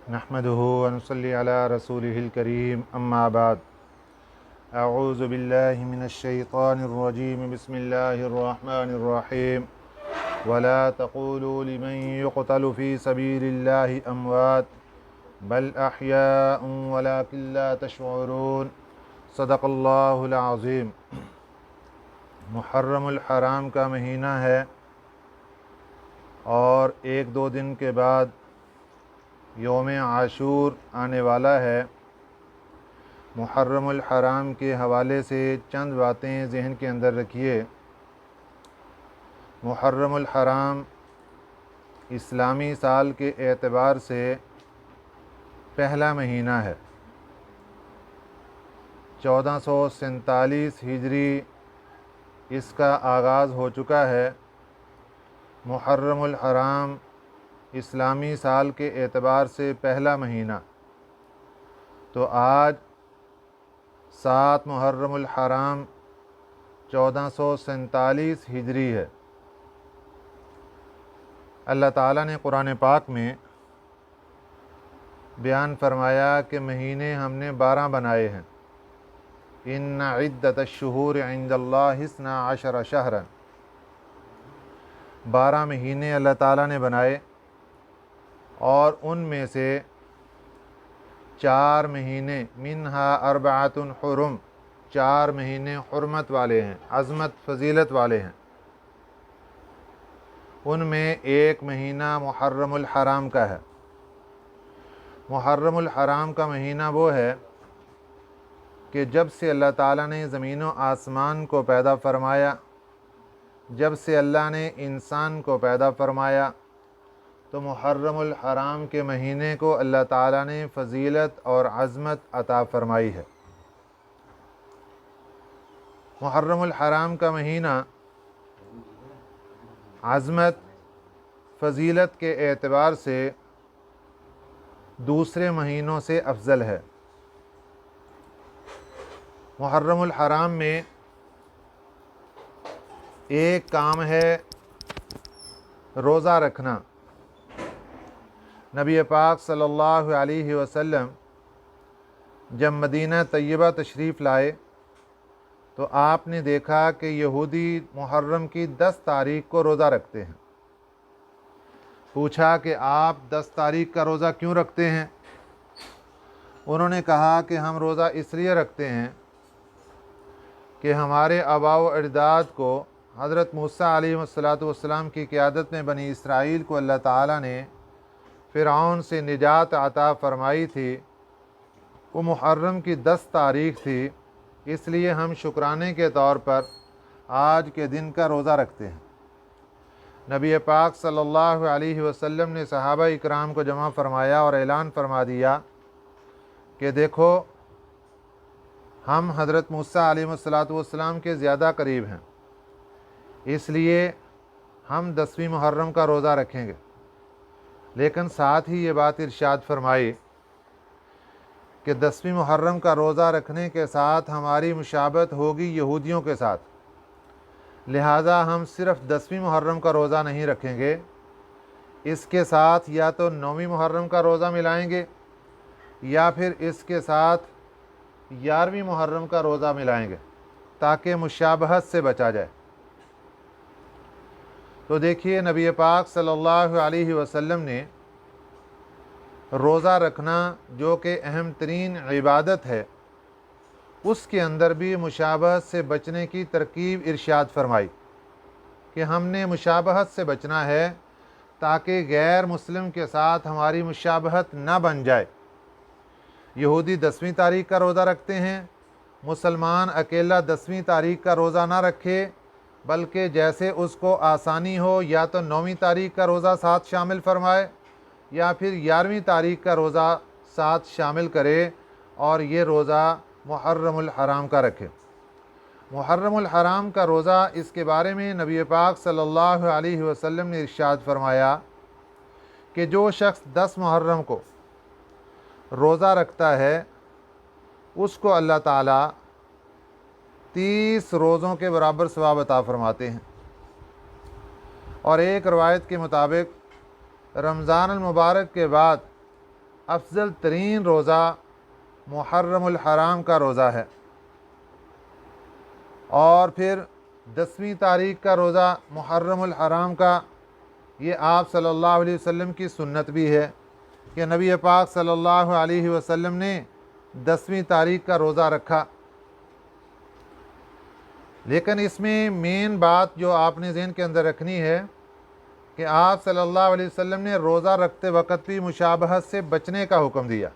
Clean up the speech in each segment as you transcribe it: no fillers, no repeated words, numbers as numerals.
نحمده ونصلي على رسوله الكريم اما بعد اعوذ باللہ من الشیطان الرجیم بسم اللہ الرحمن الرحیم ولا تقولوا لمن يقتل في سبيل الله اموات بل احیاء ولكن لا تشعرون صدق اللہ العظیم۔ محرم الحرام کا مہینہ ہے اور ایک دو دن کے بعد یوم عاشور آنے والا ہے۔ محرم الحرام کے حوالے سے چند باتیں ذہن کے اندر رکھیے۔ محرم الحرام اسلامی سال کے اعتبار سے پہلا مہینہ ہے۔ 1447 ہجری اس کا آغاز ہو چکا ہے۔ محرم الحرام اسلامی سال کے اعتبار سے پہلا مہینہ، تو آج 7 محرم الحرام 1447 ہجری ہے۔ اللہ تعالیٰ نے قرآن پاک میں بیان فرمایا کہ مہینے ہم نے 12 بنائے ہیں۔ ان عدت الشہور عند اللہ 12 شہرا، 12 مہینے اللہ تعالیٰ نے بنائے، اور ان میں سے 4 مہینے منہا 4 حرم، 4 مہینے حرمت والے ہیں، عظمت فضیلت والے ہیں۔ ان میں ایک مہینہ محرم الحرام کا ہے۔ محرم الحرام کا مہینہ وہ ہے کہ جب سے اللہ تعالیٰ نے زمین و آسمان کو پیدا فرمایا، جب سے اللہ نے انسان کو پیدا فرمایا، تو محرم الحرام کے مہینے کو اللہ تعالیٰ نے فضیلت اور عظمت عطا فرمائی ہے۔ محرم الحرام کا مہینہ عظمت فضیلت کے اعتبار سے دوسرے مہینوں سے افضل ہے۔ محرم الحرام میں ایک کام ہے روزہ رکھنا۔ نبی پاک صلی اللہ علیہ وسلم جب مدینہ طیبہ تشریف لائے تو آپ نے دیکھا کہ یہودی محرم کی 10 تاریخ کو روزہ رکھتے ہیں۔ پوچھا کہ آپ 10 تاریخ کا روزہ کیوں رکھتے ہیں؟ انہوں نے کہا کہ ہم روزہ اس لیے رکھتے ہیں کہ ہمارے آباء و اجداد کو حضرت موسیٰ علیہ السلام کی قیادت میں بنی اسرائیل کو اللہ تعالیٰ نے فرعون سے نجات عطا فرمائی تھی، وہ محرم کی 10 تاریخ تھی، اس لیے ہم شکرانے کے طور پر آج کے دن کا روزہ رکھتے ہیں۔ نبی پاک صلی اللہ علیہ وسلم نے صحابہ اکرام کو جمع فرمایا اور اعلان فرما دیا کہ دیکھو، ہم حضرت موسیٰ علیہ السلام کے زیادہ قریب ہیں، اس لیے ہم 10ویں محرم کا روزہ رکھیں گے۔ لیکن ساتھ ہی یہ بات ارشاد فرمائی کہ 10ویں محرم کا روزہ رکھنے کے ساتھ ہماری مشابہت ہوگی یہودیوں کے ساتھ، لہٰذا ہم صرف 10ویں محرم کا روزہ نہیں رکھیں گے، اس کے ساتھ یا تو 9ویں محرم کا روزہ ملائیں گے یا پھر اس کے ساتھ 11ویں محرم کا روزہ ملائیں گے تاکہ مشابہت سے بچا جائے۔ تو دیکھیے، نبی پاک صلی اللہ علیہ وسلم نے روزہ رکھنا جو کہ اہم ترین عبادت ہے، اس کے اندر بھی مشابہت سے بچنے کی ترکیب ارشاد فرمائی کہ ہم نے مشابہت سے بچنا ہے تاکہ غیر مسلم کے ساتھ ہماری مشابہت نہ بن جائے۔ یہودی 10ویں تاریخ کا روزہ رکھتے ہیں، مسلمان اکیلا 10ویں تاریخ کا روزہ نہ رکھے، بلکہ جیسے اس کو آسانی ہو یا تو 9ویں تاریخ کا روزہ ساتھ شامل فرمائے یا پھر 11ویں تاریخ کا روزہ ساتھ شامل کرے، اور یہ روزہ محرم الحرام کا رکھے۔ محرم الحرام کا روزہ، اس کے بارے میں نبی پاک صلی اللہ علیہ وسلم نے ارشاد فرمایا کہ جو شخص 10 محرم کو روزہ رکھتا ہے اس کو اللہ تعالیٰ 30 روزوں کے برابر ثواب عطا فرماتے ہیں۔ اور ایک روایت کے مطابق رمضان المبارک کے بعد افضل ترین روزہ محرم الحرام کا روزہ ہے، اور پھر 10ویں تاریخ کا روزہ محرم الحرام کا، یہ آپ صلی اللہ علیہ وسلم کی سنت بھی ہے کہ نبی پاک صلی اللہ علیہ وسلم نے 10ویں تاریخ کا روزہ رکھا۔ لیکن اس میں مین بات جو آپ نے ذہن کے اندر رکھنی ہے کہ آپ صلی اللہ علیہ وسلم نے روزہ رکھتے وقت بھی مشابہت سے بچنے کا حکم دیا۔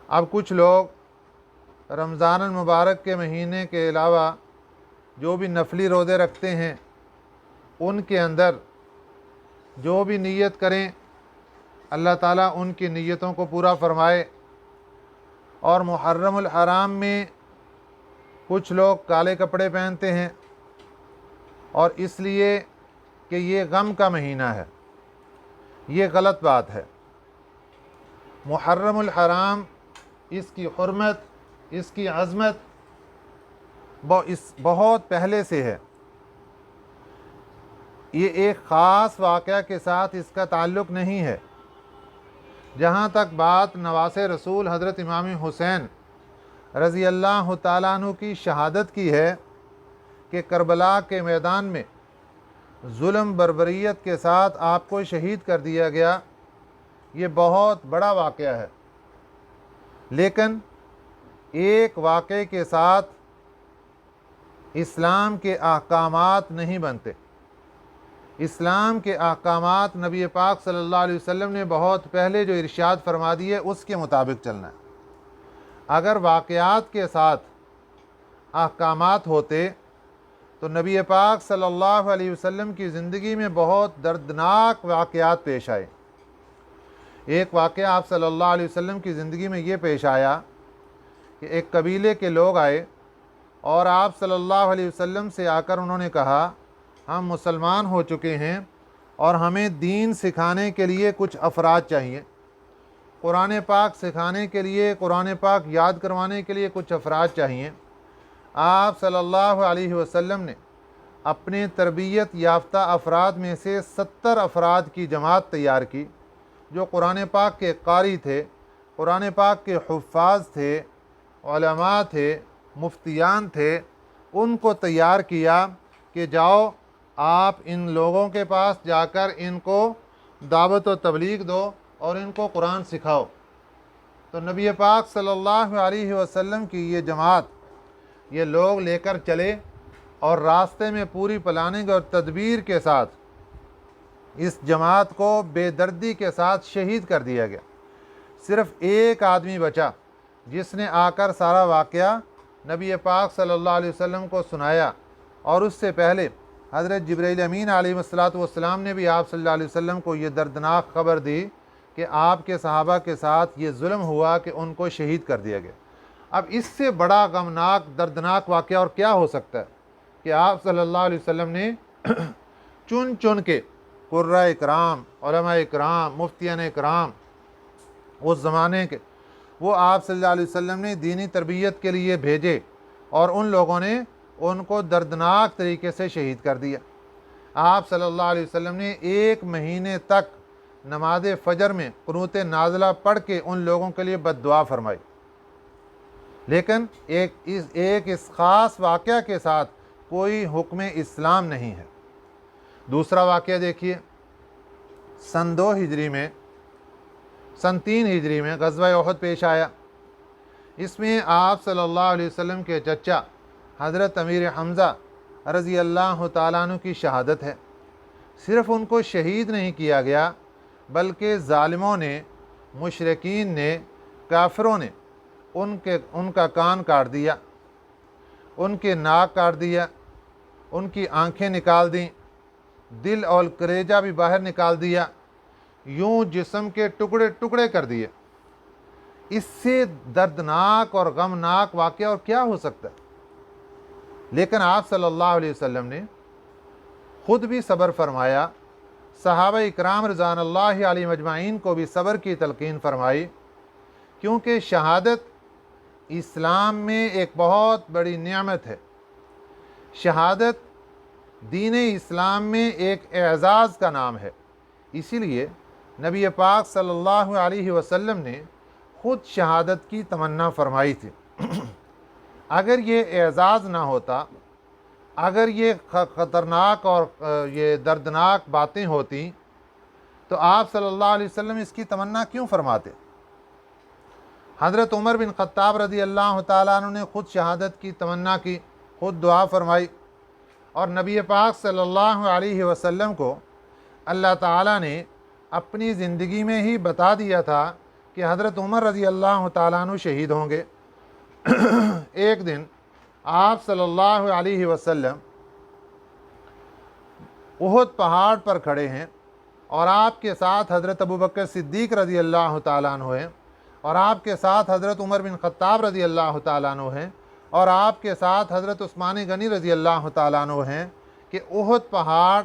اب کچھ لوگ رمضان المبارک کے مہینے کے علاوہ جو بھی نفلی روزے رکھتے ہیں، ان کے اندر جو بھی نیت کریں اللہ تعالیٰ ان کی نیتوں کو پورا فرمائے۔ اور محرم الحرام میں کچھ لوگ کالے کپڑے پہنتے ہیں، اور اس لیے کہ یہ غم کا مہینہ ہے، یہ غلط بات ہے۔ محرم الحرام، اس کی حرمت، اس کی عظمت بہت پہلے سے ہے۔ یہ ایک خاص واقعہ کے ساتھ اس کا تعلق نہیں ہے۔ جہاں تک بات نواسے رسول حضرت امام حسین رضی اللہ تعالیٰ عنہ کی شہادت کی ہے کہ کربلا کے میدان میں ظلم بربریت کے ساتھ آپ کو شہید کر دیا گیا، یہ بہت بڑا واقعہ ہے۔ لیکن ایک واقعے کے ساتھ اسلام کے احکامات نہیں بنتے۔ اسلام کے احکامات نبی پاک صلی اللہ علیہ وسلم نے بہت پہلے جو ارشاد فرما دیے اس کے مطابق چلنا ہے۔ اگر واقعات کے ساتھ احکامات ہوتے تو نبی پاک صلی اللہ علیہ وسلم کی زندگی میں بہت دردناک واقعات پیش آئے۔ ایک واقعہ آپ صلی اللہ علیہ وسلم کی زندگی میں یہ پیش آیا کہ ایک قبیلے کے لوگ آئے اور آپ صلی اللہ علیہ وسلم سے آ کر انہوں نے کہا ہم مسلمان ہو چکے ہیں اور ہمیں دین سکھانے کے لیے کچھ افراد چاہیے، قرآن پاک سکھانے کے لیے، قرآن پاک یاد کروانے کے لیے کچھ افراد چاہیے۔ آپ صلی اللہ علیہ وسلم نے اپنے تربیت یافتہ افراد میں سے 70 افراد کی جماعت تیار کی جو قرآن پاک کے قاری تھے، قرآن پاک کے حفاظ تھے، علماء تھے، مفتیان تھے۔ ان کو تیار کیا کہ جاؤ آپ ان لوگوں کے پاس جا کر ان کو دعوت و تبلیغ دو اور ان کو قرآن سکھاؤ۔ تو نبی پاک صلی اللہ علیہ وسلم کی یہ جماعت، یہ لوگ لے کر چلے اور راستے میں پوری پلاننگ اور تدبیر کے ساتھ اس جماعت کو بے دردی کے ساتھ شہید کر دیا گیا۔ صرف ایک آدمی بچا جس نے آ کر سارا واقعہ نبی پاک صلی اللہ علیہ وسلم کو سنایا، اور اس سے پہلے حضرت جبرائیل امین علیہ السلام نے بھی آپ صلی اللہ علیہ وسلم کو یہ دردناک خبر دی کہ آپ کے صحابہ کے ساتھ یہ ظلم ہوا کہ ان کو شہید کر دیا گیا۔ اب اس سے بڑا غمناک دردناک واقعہ اور کیا ہو سکتا ہے کہ آپ صلی اللہ علیہ وسلم نے چن چن کے قرہ اکرام، علماء اکرام، مفتیان اکرام اس زمانے کے، وہ آپ صلی اللہ علیہ وسلم نے دینی تربیت کے لیے بھیجے، اور ان لوگوں نے ان کو دردناک طریقے سے شہید کر دیا۔ آپ صلی اللہ علیہ وسلم نے 1 مہینے تک نماز فجر میں قنوت نازلہ پڑھ کے ان لوگوں کے لیے بد دعا فرمائی۔ لیکن ایک اس خاص واقعہ کے ساتھ کوئی حکم اسلام نہیں ہے۔ دوسرا واقعہ دیکھیے، سن 2 ہجری میں، سن 3 ہجری میں غزوہ احد پیش آیا۔ اس میں آپ صلی اللہ علیہ وسلم کے چچا حضرت امیر حمزہ رضی اللہ تعالیٰ عنہ کی شہادت ہے۔ صرف ان کو شہید نہیں کیا گیا بلکہ ظالموں نے، مشرکین نے، کافروں نے ان کا کان کاٹ دیا، ان کے ناک کاٹ دیا، ان کی آنکھیں نکال دیں، دل اور کلیجہ بھی باہر نکال دیا، یوں جسم کے ٹکڑے ٹکڑے کر دیے۔ اس سے دردناک اور غمناک واقعہ اور کیا ہو سکتا ہے؟ لیکن آپ صلی اللہ علیہ وسلم نے خود بھی صبر فرمایا، صحابہ اکرام رضوان اللہ علیہم اجمعین کو بھی صبر کی تلقین فرمائی، کیونکہ شہادت اسلام میں ایک بہت بڑی نعمت ہے۔ شہادت دین اسلام میں ایک اعزاز کا نام ہے۔ اسی لیے نبی پاک صلی اللہ علیہ وسلم نے خود شہادت کی تمنا فرمائی تھی۔ اگر یہ اعزاز نہ ہوتا، اگر یہ خطرناک اور یہ دردناک باتیں ہوتیں تو آپ صلی اللہ علیہ وسلم اس کی تمنا کیوں فرماتے؟ حضرت عمر بن خطاب رضی اللہ تعالیٰ عنہ نے خود شہادت کی تمنا کی، خود دعا فرمائی، اور نبی پاک صلی اللہ علیہ وسلم کو اللہ تعالیٰ نے اپنی زندگی میں ہی بتا دیا تھا کہ حضرت عمر رضی اللہ تعالیٰ عنہ شہید ہوں گے۔ ایک دن آپ صلی اللہ علیہ وسلم احد پہاڑ پر کھڑے ہیں اور آپ کے ساتھ حضرت ابوبکر صدیق رضی اللہ تعالیٰ عنہ ہیں، اور آپ کے ساتھ حضرت عمر بن خطاب رضی اللہ تعالیٰ عنہ ہیں، اور آپ کے ساتھ حضرت عثمان غنی رضی اللہ تعالیٰ عنہ ہیں کہ احد پہاڑ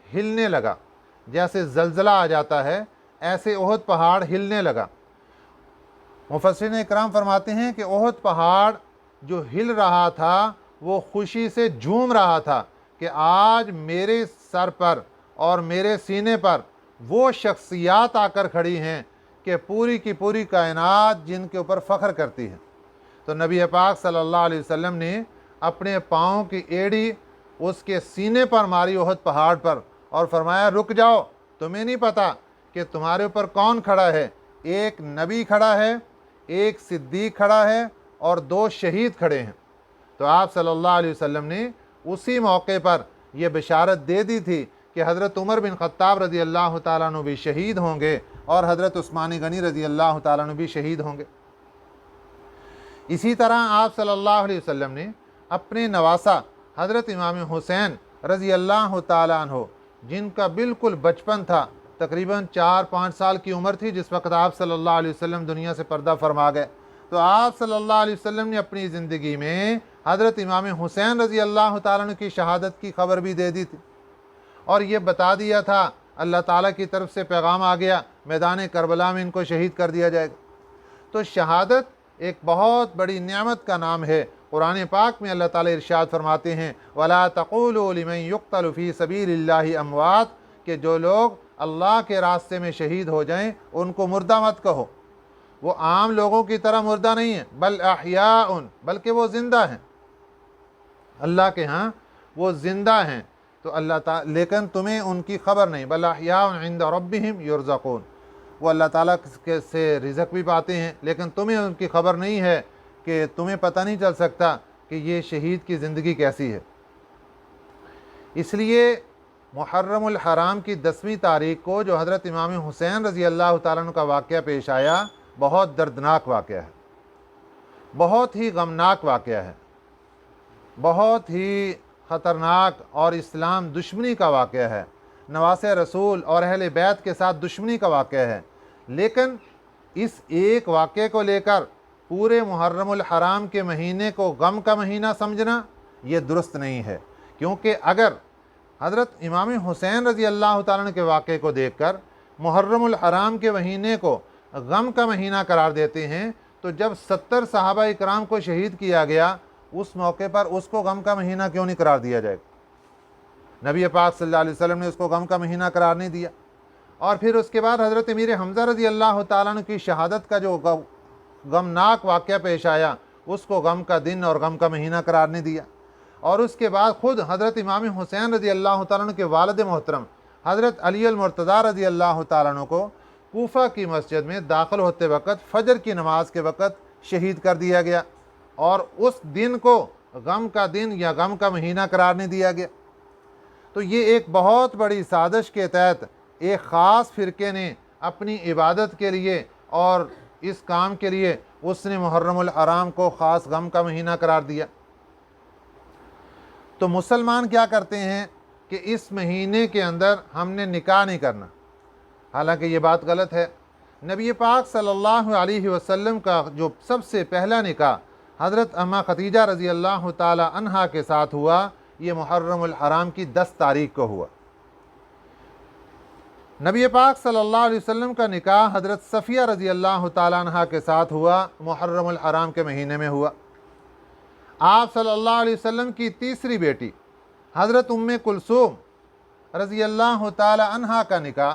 ہلنے لگا، جیسے زلزلہ آ جاتا ہے ایسے احد پہاڑ ہلنے لگا۔ مفسرین اکرام فرماتے ہیں کہ احد پہاڑ جو ہل رہا تھا وہ خوشی سے جھوم رہا تھا کہ آج میرے سر پر اور میرے سینے پر وہ شخصیات آ کر کھڑی ہیں کہ پوری کی پوری کائنات جن کے اوپر فخر کرتی ہے۔ تو نبی پاک صلی اللہ علیہ وسلم نے اپنے پاؤں کی ایڑی اس کے سینے پر ماری احد پہاڑ پر اور فرمایا رک جاؤ، تمہیں نہیں پتا کہ تمہارے اوپر کون کھڑا ہے؟ ایک نبی کھڑا ہے، ایک صدیق کھڑا ہے، اور دو شہید کھڑے ہیں۔ تو آپ صلی اللہ علیہ وسلم نے اسی موقع پر یہ بشارت دے دی تھی کہ حضرت عمر بن خطاب رضی اللہ تعالیٰ عنہ بھی شہید ہوں گے اور حضرت عثمان غنی رضی اللہ تعالیٰ عنہ بھی شہید ہوں گے۔ اسی طرح آپ صلی اللہ علیہ وسلم نے اپنے نواسا حضرت امام حسین رضی اللہ تعالیٰ عنہ، جن کا بالکل بچپن تھا، تقریباً 4-5 سال کی عمر تھی جس وقت آپ صلی اللہ علیہ وسلم دنیا سے پردہ فرما گئے، تو آپ صلی اللہ علیہ وسلم نے اپنی زندگی میں حضرت امام حسین رضی اللہ تعالیٰ عنہ کی شہادت کی خبر بھی دے دی تھی، اور یہ بتا دیا تھا، اللہ تعالیٰ کی طرف سے پیغام آ گیا میدان کربلا میں ان کو شہید کر دیا جائے گا۔ تو شہادت ایک بہت بڑی نعمت کا نام ہے۔ قرآن پاک میں اللہ تعالیٰ ارشاد فرماتے ہیں وَلَا تَقُولُوا لِمَن يُقْتَلُ فِي سَبِيلِ اللَّهِ أَمْوَاتٌ، کہ جو لوگ اللہ کے راستے میں شہید ہو جائیں ان کو مردہ مت کہو، وہ عام لوگوں کی طرح مردہ نہیں ہیں، بل احیاء، بلکہ وہ زندہ ہیں، اللہ کے ہاں وہ زندہ ہیں۔ تو اللہ تعالیٰ لیکن تمہیں ان کی خبر نہیں، بل احیاء عند ربہم یرزقون، وہ اللہ تعالیٰ سے رزق بھی پاتے ہیں، لیکن تمہیں ان کی خبر نہیں ہے، کہ تمہیں پتہ نہیں چل سکتا کہ یہ شہید کی زندگی کیسی ہے۔ اس لیے محرم الحرام کی 10ویں تاریخ کو جو حضرت امام حسین رضی اللہ تعالیٰ عنہ کا واقعہ پیش آیا، بہت دردناک واقعہ ہے، بہت ہی غمناک واقعہ ہے، بہت ہی خطرناک اور اسلام دشمنی کا واقعہ ہے، نواسے رسول اور اہل بیت کے ساتھ دشمنی کا واقعہ ہے۔ لیکن اس ایک واقعے کو لے کر پورے محرم الحرام کے مہینے کو غم کا مہینہ سمجھنا یہ درست نہیں ہے، کیونکہ اگر حضرت امام حسین رضی اللہ تعالیٰ عنہ کے واقعے کو دیکھ کر محرم الحرام کے مہینے کو غم کا مہینہ قرار دیتے ہیں تو جب 70 صحابہ اکرام کو شہید کیا گیا اس موقع پر اس کو غم کا مہینہ کیوں نہیں قرار دیا جائے گا؟ نبی پاک صلی اللہ علیہ وسلم نے اس کو غم کا مہینہ قرار نہیں دیا، اور پھر اس کے بعد حضرت امیر حمزہ رضی اللہ تعالیٰ عنہ کی شہادت کا جو غمناک واقعہ پیش آیا اس کو غم کا دن اور غم کا مہینہ قرار نہیں دیا، اور اس کے بعد خود حضرت امام حسین رضی اللہ تعالیٰ عنہ کے والد محترم حضرت علی المرتضیٰ رضی اللہ تعالیٰ عنہ کو کوفہ کی مسجد میں داخل ہوتے وقت فجر کی نماز کے وقت شہید کر دیا گیا، اور اس دن کو غم کا دن یا غم کا مہینہ قرار نہیں دیا گیا۔ تو یہ ایک بہت بڑی سازش کے تحت ایک خاص فرقے نے اپنی عبادت کے لیے اور اس کام کے لیے اس نے محرم الحرام کو خاص غم کا مہینہ قرار دیا۔ تو مسلمان کیا کرتے ہیں کہ اس مہینے کے اندر ہم نے نکاح نہیں کرنا، حالانکہ یہ بات غلط ہے۔ نبی پاک صلی اللہ علیہ وسلم کا جو سب سے پہلا نکاح حضرت اماں خدیجہ رضی اللہ تعالی عنہا کے ساتھ ہوا، یہ محرم الحرام کی 10 تاریخ کو ہوا۔ نبی پاک صلی اللہ علیہ وسلم کا نکاح حضرت صفیہ رضی اللہ تعالی عنہا کے ساتھ ہوا، محرم الحرام کے مہینے میں ہوا۔ آپ صلی اللہ علیہ وسلم کی تیسری بیٹی حضرت ام کلثوم رضی اللہ تعالی عنہا کا نکاح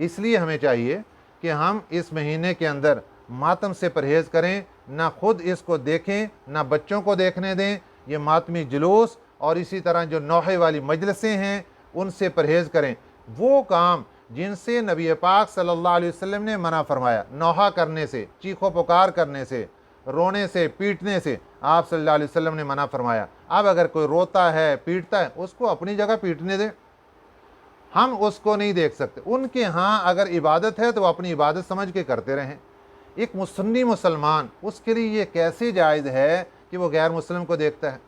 اس لیے ہمیں چاہیے کہ ہم اس مہینے کے اندر ماتم سے پرہیز کریں، نہ خود اس کو دیکھیں نہ بچوں کو دیکھنے دیں۔ یہ ماتمی جلوس اور اسی طرح جو نوحے والی مجلسیں ہیں ان سے پرہیز کریں، وہ کام جن سے نبی پاک صلی اللہ علیہ وسلم نے منع فرمایا، نوحہ کرنے سے، چیخ و پکار کرنے سے، رونے سے، پیٹنے سے آپ صلی اللہ علیہ وسلم نے منع فرمایا۔ اب اگر کوئی روتا ہے، پیٹتا ہے، اس کو اپنی جگہ پیٹنے دیں، ہم اس کو نہیں دیکھ سکتے۔ ان کے ہاں اگر عبادت ہے تو وہ اپنی عبادت سمجھ کے کرتے رہیں۔ ایک سنی مسلمان، اس کے لیے یہ کیسے جائز ہے کہ وہ غیر مسلم کو دیکھتا ہے؟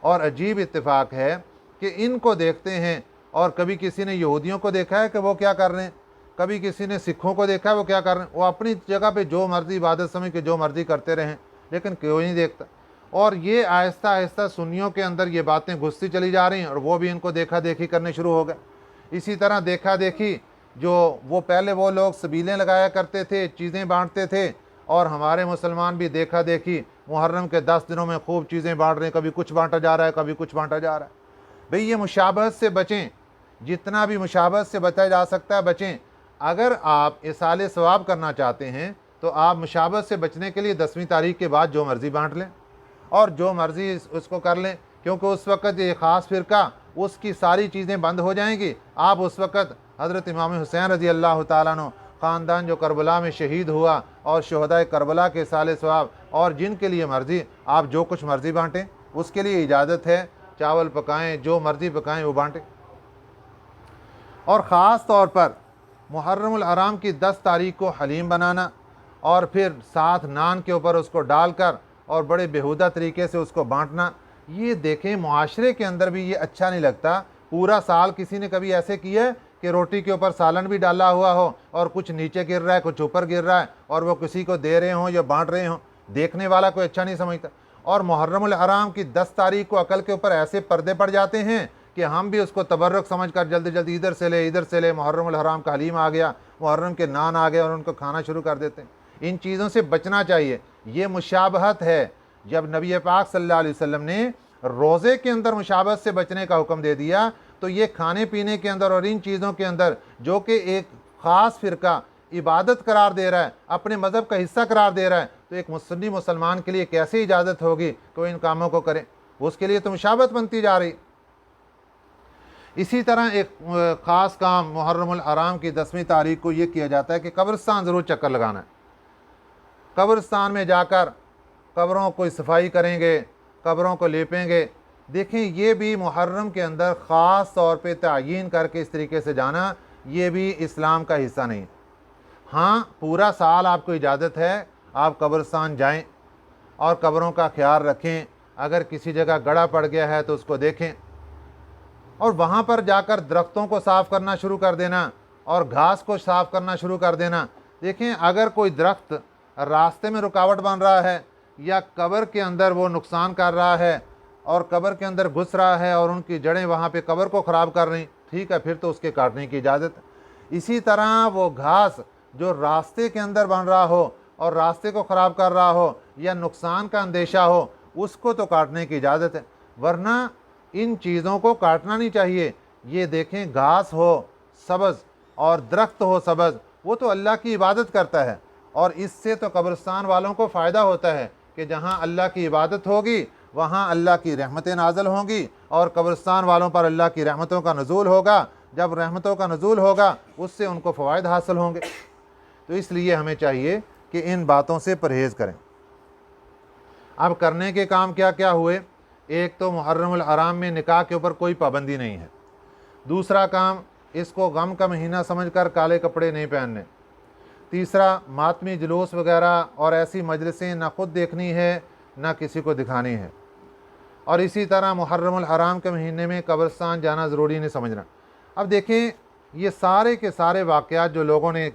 اور عجیب اتفاق ہے کہ ان کو دیکھتے ہیں، اور کبھی کسی نے یہودیوں کو دیکھا ہے کہ وہ کیا کر رہے ہیں، کبھی کسی نے سکھوں کو دیکھا ہے وہ کیا کر رہے ہیں، وہ اپنی جگہ پہ جو مرضی عبادت سمجھ کے جو مرضی کرتے رہیں، لیکن کوئی نہیں دیکھتا۔ اور یہ آہستہ آہستہ سنیوں کے اندر یہ باتیں گھستی چلی جا رہی ہیں، اور وہ بھی ان کو دیکھا دیکھی کرنے شروع ہو گئے۔ اسی طرح دیکھا دیکھی جو وہ پہلے وہ لوگ سبیلیں لگایا کرتے تھے، چیزیں بانٹتے تھے، اور ہمارے مسلمان بھی دیکھا دیکھی محرم کے 10 دنوں میں خوب چیزیں بانٹ رہے ہیں، کبھی کچھ بانٹا جا رہا ہے، کبھی کچھ بانٹا جا رہا ہے۔ بھئی یہ مشابہت سے بچیں، جتنا بھی مشابہت سے بچا جا سکتا ہے بچیں۔ اگر آپ اصال ثواب کرنا چاہتے ہیں تو آپ مشابہت سے بچنے کے لیے 10ویں تاریخ کے بعد جو مرضی بانٹ لیں اور جو مرضی اس کو کر لیں، کیونکہ اس وقت یہ خاص فرقہ، اس کی ساری چیزیں بند ہو جائیں گی۔ آپ اس وقت حضرت امام حسین رضی اللہ تعالیٰ عنہ، خاندان جو کربلا میں شہید ہوا، اور شہدائے کربلا کے اصال ثواب، اور جن کے لیے مرضی آپ جو کچھ مرضی بانٹیں، اس کے لیے اجازت ہے، چاول پکائیں، جو مرضی پکائیں وہ بانٹیں۔ اور خاص طور پر محرم الحرام کی 10 تاریخ کو حلیم بنانا، اور پھر ساتھ نان کے اوپر اس کو ڈال کر اور بڑے بیہودہ طریقے سے اس کو بانٹنا، یہ دیکھیں معاشرے کے اندر بھی یہ اچھا نہیں لگتا۔ پورا سال کسی نے کبھی ایسے کیا ہے کہ روٹی کے اوپر سالن بھی ڈالا ہوا ہو اور کچھ نیچے گر رہا ہے، کچھ اوپر گر رہا ہے، اور وہ کسی کو دے رہے ہوں یا بانٹ رہے ہوں؟ دیکھنے والا کوئی اچھا نہیں سمجھتا۔ اور محرم الحرام کی 10 تاریخ کو عقل کے اوپر ایسے پردے پڑ جاتے ہیں کہ ہم بھی اس کو تبرک سمجھ کر جلدی جلدی ادھر سے لے، محرم الحرام کا حلیم آ گیا، محرم کے نان آ گئے، اور ان کو کھانا شروع کر دیتے ہیں۔ ان چیزوں سے بچنا چاہیے، یہ مشابہت ہے۔ جب نبی پاک صلی اللہ علیہ وسلم نے روزے کے اندر مشابہت سے بچنے کا حکم دے دیا، تو یہ کھانے پینے کے اندر اور ان چیزوں کے اندر جو کہ ایک خاص فرقہ عبادت قرار دے رہا ہے، اپنے مذہب کا حصہ قرار دے رہا ہے، تو ایک سنی مسلمان کے لیے کیسے اجازت ہوگی کہ وہ ان کاموں کو کرے؟ اس کے لیے تو مشابہت بنتی جا رہی۔ اسی طرح ایک خاص کام محرم الحرام کی 10ویں تاریخ کو یہ کیا جاتا ہے کہ قبرستان ضرور چکر لگانا ہے۔ قبرستان میں جا کر قبروں کو صفائی کریں گے، قبروں کو لیپیں گے۔ دیکھیں یہ بھی محرم کے اندر خاص طور پہ تعیین کر کے اس طریقے سے جانا، یہ بھی اسلام کا حصہ نہیں۔ ہاں پورا سال آپ کو اجازت ہے آپ قبرستان جائیں اور قبروں کا خیال رکھیں، اگر کسی جگہ گڑھا پڑ گیا ہے تو اس کو دیکھیں، اور وہاں پر جا کر درختوں کو صاف کرنا شروع کر دینا اور گھاس کو صاف کرنا شروع کر دینا۔ دیکھیں اگر کوئی درخت راستے میں رکاوٹ بن رہا ہے یا قبر کے اندر وہ نقصان کر رہا ہے اور قبر کے اندر گھس رہا ہے اور ان کی جڑیں وہاں پہ قبر کو خراب کر رہی، ٹھیک ہے، پھر تو اس کے کاٹنے کی اجازت ہے۔ اسی طرح وہ گھاس جو راستے کے اندر بن رہا ہو اور راستے کو خراب کر رہا ہو یا نقصان کا اندیشہ ہو، اس کو تو کاٹنے کی اجازت ہے، ورنہ ان چیزوں کو کاٹنا نہیں چاہیے۔ یہ دیکھیں گھاس ہو سبز اور درخت ہو سبز، وہ تو اللہ کی عبادت کرتا ہے، اور اس سے تو قبرستان والوں کو فائدہ ہوتا ہے کہ جہاں اللہ کی عبادت ہوگی وہاں اللہ کی رحمتیں نازل ہوں گی، اور قبرستان والوں پر اللہ کی رحمتوں کا نزول ہوگا۔ جب رحمتوں کا نزول ہوگا اس سے ان کو فوائد حاصل ہوں گے۔ تو اس لیے ہمیں چاہیے کہ ان باتوں سے پرہیز کریں۔ اب کرنے کے کام کیا کیا ہوئے؟ ایک تو محرم الحرام میں نکاح کے اوپر کوئی پابندی نہیں ہے۔ دوسرا کام، اس کو غم کا مہینہ سمجھ کر کالے کپڑے نہیں پہننے۔ تیسرا، ماتمی جلوس وغیرہ اور ایسی مجلسیں نہ خود دیکھنی ہے نہ کسی کو دکھانی ہے۔ اور اسی طرح محرم الحرام کے مہینے میں قبرستان جانا ضروری نہیں سمجھنا۔ اب دیکھیں یہ سارے کے سارے واقعات جو لوگوں نے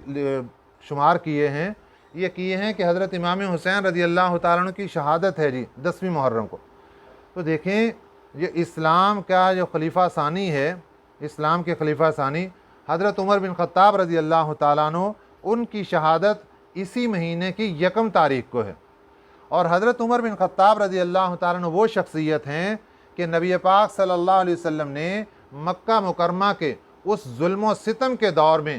شمار کیے ہیں، یہ کیے ہیں کہ حضرت امام حسین رضی اللہ تعالیٰ عنہ کی شہادت ہے جی 10ویں محرم کو۔ تو دیکھیں یہ اسلام کا جو خلیفہ ثانی ہے، اسلام کے خلیفہ ثانی حضرت عمر بن خطاب رضی اللہ تعالیٰ عنہ، ان کی شہادت اسی مہینے کی 1 تاریخ کو ہے۔ اور حضرت عمر بن خطاب رضی اللہ تعالیٰ عنہ وہ شخصیت ہیں کہ نبی پاک صلی اللہ علیہ وسلم نے مکہ مکرمہ کے اس ظلم و ستم کے دور میں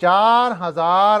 4000